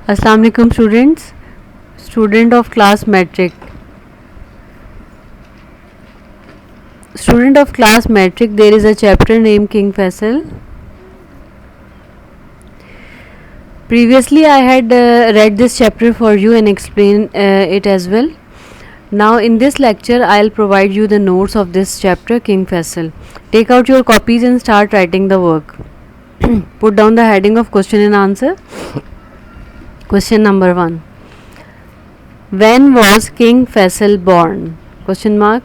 Assalamu alaikum students. Student of class metric. Student of class metric, there is a chapter named King Faisal. Previously I had read this chapter for you and explain it as well. Now in this lecture I'll provide you the notes of this chapter King Faisal. Take out your copies and start writing the work. Put down the heading of question and answer. Question number 1. When was King Faisal born? Question mark.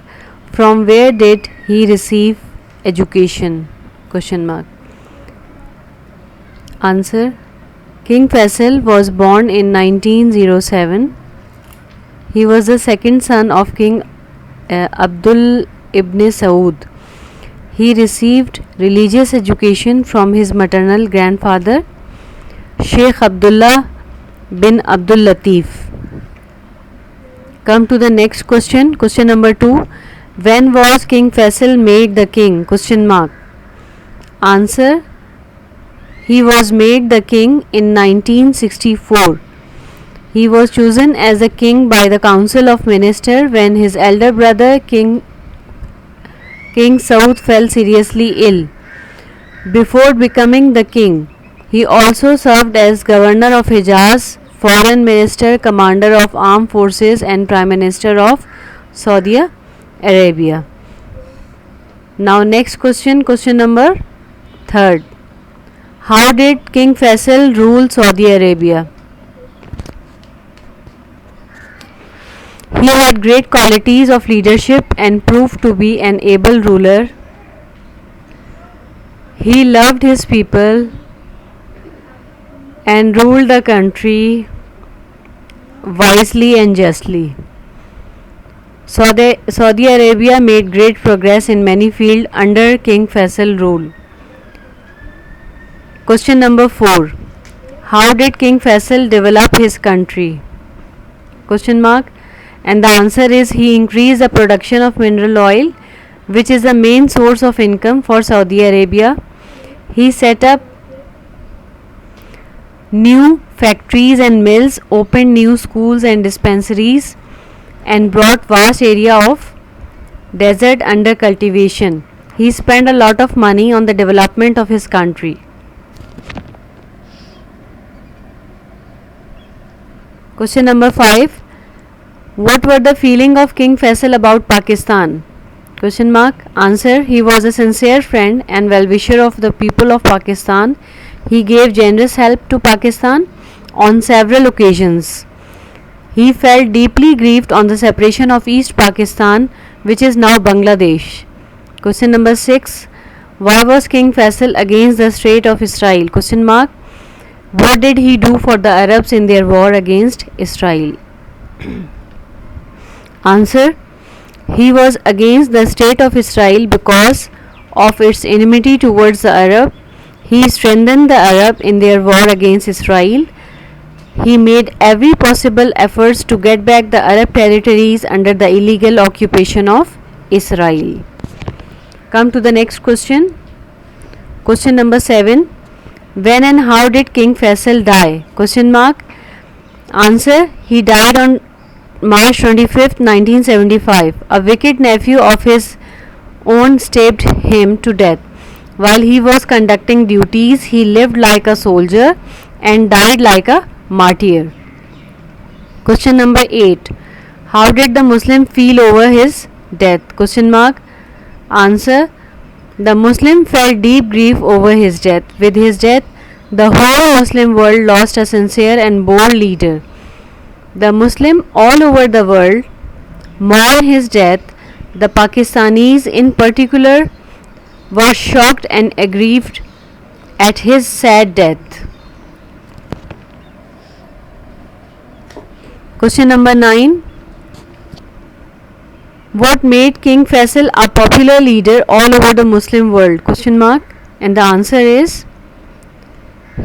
From where did he receive education? Question mark. Answer. King Faisal was born in 1907. He was the second son of King Abdul ibn Saud. He received religious education from his maternal grandfather Sheikh Abdullah bin Abdul Latif. Come to the next question. Question number 2. When was King Faisal made the king? Question mark. Answer. He was made the king in 1964. He was chosen as a king by the Council of Ministers when his elder brother King Saud fell seriously ill. Before becoming the king, he also served as governor of Hijaz, foreign minister, commander of armed forces and prime minister of Saudi Arabia. Now next question, question number 3. How did King Faisal rule Saudi Arabia? He had great qualities of leadership and proved to be an able ruler. He loved his people and ruled the country wisely and justly. Saudi Arabia made great progress in many fields under King Faisal rule. Question number 4. How did King Faisal develop his country? Question mark. And the answer is he increased the production of mineral oil, which is the main source of income for Saudi Arabia. He set up new factories and mills, opened new schools and dispensaries, and brought vast area of desert under cultivation. He spent a lot of money on the development of his country. Question number 5. What were the feeling of King Faisal about Pakistan? Question mark. Answer. He was a sincere friend and well-wisher of the people of Pakistan. He gave generous help to Pakistan on several occasions. He felt deeply grieved on the separation of East Pakistan, which is now Bangladesh. Question number 6. Why was King Faisal against the State of Israel? Question mark. What did he do for the Arabs in their war against Israel? Answer. He was against the State of Israel because of its enmity towards the Arab. He strengthened the Arab in their war against Israel. He made every possible efforts to get back the Arab territories under the illegal occupation of Israel. Come to the next question. Question number 7. When and how did King Faisal die? Question mark. Answer. He died on March 25, 1975. A wicked nephew of his own stabbed him to death. While he was conducting duties, he lived like a soldier and died like a martyr. Question number 8. How did the Muslim feel over his death? Question mark. Answer. The Muslim felt deep grief over his death. With his death, the whole Muslim world lost a sincere and bold leader. The Muslim all over the world mourn his death. The Pakistanis in particular were shocked and aggrieved at his sad death. Question number 9. What made King Faisal a popular leader all over the Muslim world? Question mark. And the answer is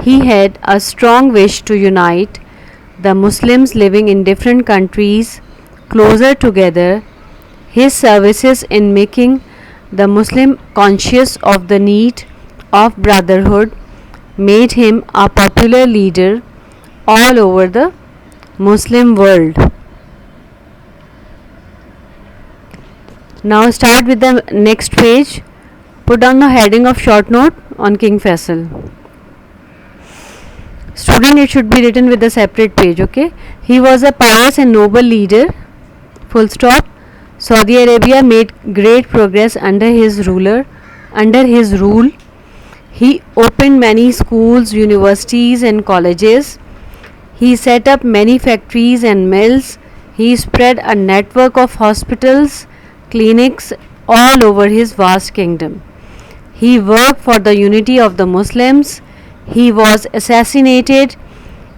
he had a strong wish to unite the Muslims living in different countries closer together. His services in making the Muslim conscious of the need of brotherhood made him a popular leader all over the Muslim world. Now start with the next page. Put down the heading of short note on King Faisal. Student, it should be written with a separate page, okay? He was a pious and noble leader. Full stop. Saudi Arabia made great progress under his rule. He opened many schools, universities and colleges. He set up many factories and mills. He spread a network of hospitals, clinics all over his vast kingdom. He worked for the unity of the Muslims. He was assassinated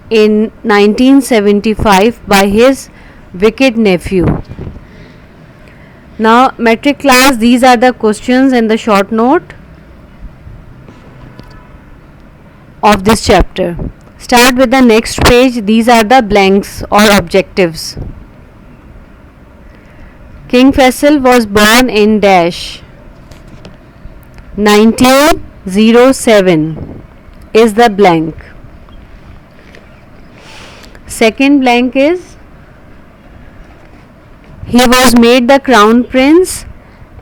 in 1975 by his wicked nephew. Now, metric class, these are the questions in the short note of this chapter. Start with the next page. These are the blanks or objectives. King Faisal was born in dash 1907 is the blank. Second blank is he was made the crown prince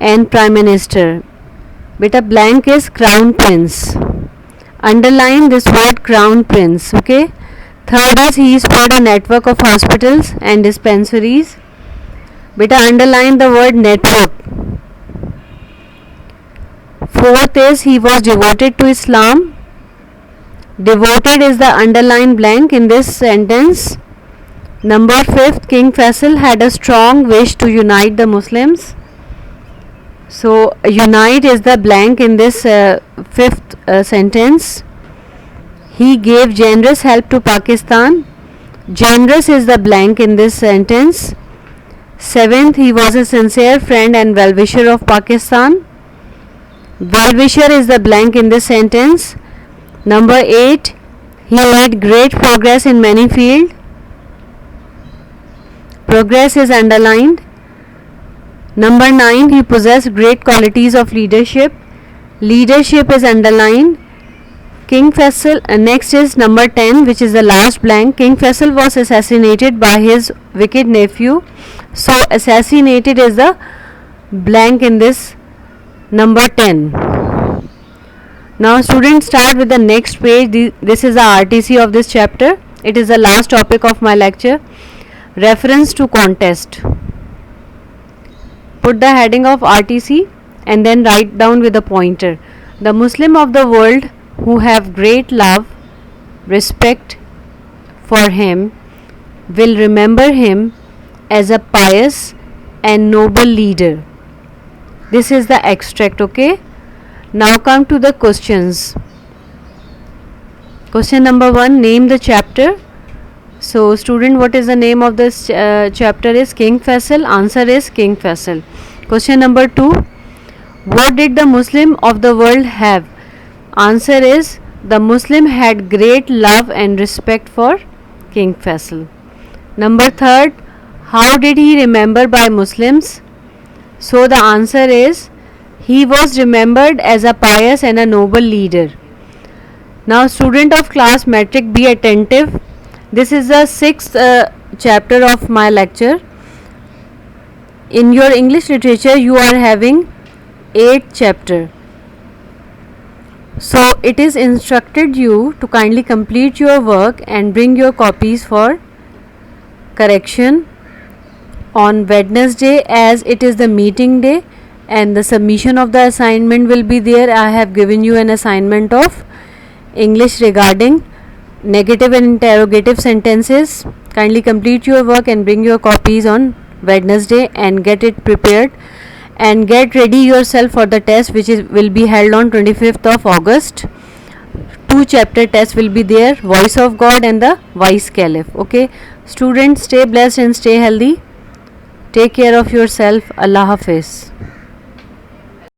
and prime minister. Beta, blank is crown prince. Underline this word crown prince, okay? Third is he spread a network of hospitals and dispensaries. Beta, underline the word network. Fourth is he was devoted to Islam. Devoted is the underlined blank in this sentence. Number 5, King Faisal had a strong wish to unite the Muslims. So, unite is the blank in this 5th sentence. He gave generous help to Pakistan. Generous is the blank in this sentence. 7th, he was a sincere friend and well-wisher of Pakistan. Well-wisher is the blank in this sentence. Number 8, he made great progress in many fields. Progress is underlined. Number 9, he possessed great qualities of leadership. Leadership is underlined. King Faisal, next is number 10, which is the last blank. King Faisal was assassinated by his wicked nephew. So, assassinated is the blank in this number 10. Now, students, start with the next page. This is the RTC of this chapter. It is the last topic of my lecture. Reference to contest. Put the heading of RTC and then write down with a pointer. The Muslim of the world who have great love, respect for him will remember him as a pious and noble leader. This is the extract, okay? Now come to the questions. Question number 1, name the chapter. So, student, what is the name of this chapter is King Faisal. Answer is King Faisal. Question number 2, what did the Muslim of the world have? Answer is the Muslim had great love and respect for King Faisal. Number 3, how did he remember by Muslims? So, the answer is he was remembered as a pious and a noble leader. Now, student of class metric, be attentive. This is the 6th chapter of my lecture. In your English literature, you are having 8th chapter. So, it is instructed you to kindly complete your work and bring your copies for correction on Wednesday, as it is the meeting day and the submission of the assignment will be there. I have given you an assignment of English regarding negative and interrogative sentences. Kindly complete your work and bring your copies on Wednesday and get it prepared and get ready yourself for the test which will be held on 25th of August. 2 chapter tests will be there, Voice of God and the Vice Caliph. Okay, students, stay blessed and stay healthy. Take care of yourself. Allah Hafiz.